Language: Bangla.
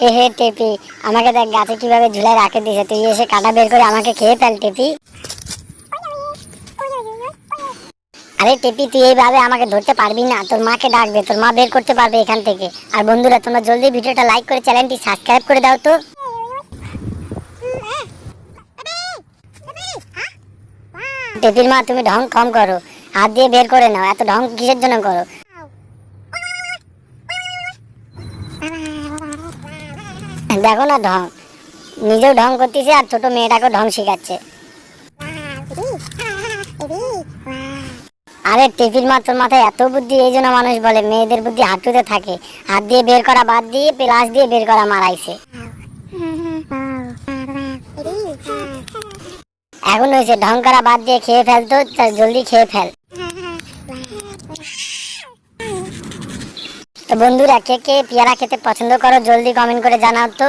হে হে টেপি, আমাকে দেখ গাছে কিভাবে ঝুলায় রাখে দিয়েছে, তুই এসে কাটা বের করে আমাকে খেয়ে ফেল টেপি। আরে টেপি, তুই এইভাবে আমাকে ধরতে পারবি না, তোর মাকে ডাক দে, তোর মা বের করতে পারবে এখান থেকে। আর বন্ধুরা, তোমরা জলদি ভিডিওটা লাইক করে চ্যানেলটি সাবস্ক্রাইব করে দাও তো। টেপির মা, তুমি ঢং কম করো, হাত দিয়ে বের করে নাও, এত ঢং কিসের জন্য করো? দেখো না ঢং, নিজেও ঢং করতেছে আর ছোট মেয়েটাকে ঢং শেখাচ্ছে। আরে টেপির মা, তোর মাথায় এত বুদ্ধি, এই জন্য মানুষ বলে মেয়েদের বুদ্ধি হাঁটুতে থাকে। হাত দিয়ে বের করা বাদ দিয়ে প্লাস দিয়ে বের করা মারাইছে। এখন হয়েছে, ঢং করা বাদ দিয়ে খেয়ে ফেল তো, জলদি খেয়ে ফেল। তো বন্ধুরা, কে কে পেয়ারা খেতে পছন্দ করো জলদি কমেন্ট করে জানাও তো।